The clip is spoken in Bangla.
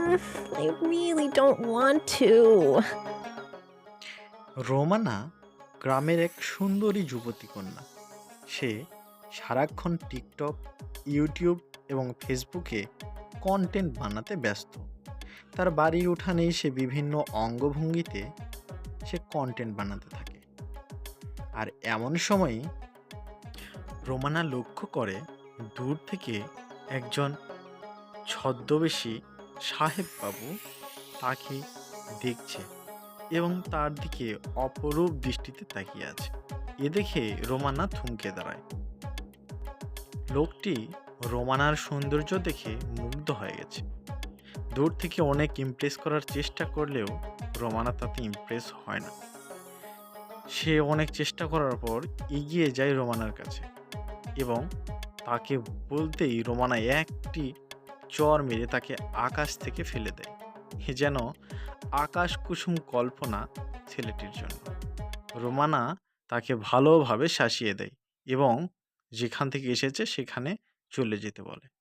I really don't want to. Romana গ্রামের এক সুন্দরী যুবতী কন্যা। সে সারাক্ষণ টিকটক, ইউটিউব এবং ফেসবুকে কন্টেন্ট বানাতে ব্যস্ত। তার বাড়ির উঠানেই সে বিভিন্ন অঙ্গভঙ্গিতে কন্টেন্ট বানাতে থাকে। আর এমন সময়ই রোমানা লক্ষ্য করে দূর থেকে একজন ছদ্মবেশী সাহেব বাবু তাকে দেখছে এবং তার দিকে অপরূপ দৃষ্টিতে তাকিয়ে আছে। এ দেখে রোমানা থমকে দাঁড়ায়। লোকটি রোমানার সৌন্দর্য দেখে মুগ্ধ হয়ে গেছে। দূর থেকে অনেক ইমপ্রেস করার চেষ্টা করলেও রোমানা তাতে ইমপ্রেস হয় না। সে অনেক চেষ্টা করার পর এগিয়ে যায় রোমানার কাছে এবং তাকে বলতেই রোমানা একটি চর মেরে তাকে আকাশ থেকে ফেলে দেয়। এ যেন আকাশ কুসুম কল্পনা ছেলেটির জন্য। রোমানা তাকে ভালোভাবে শাসিয়ে দেয় এবং যেখান থেকে এসেছে সেখানে চলে যেতে বলে।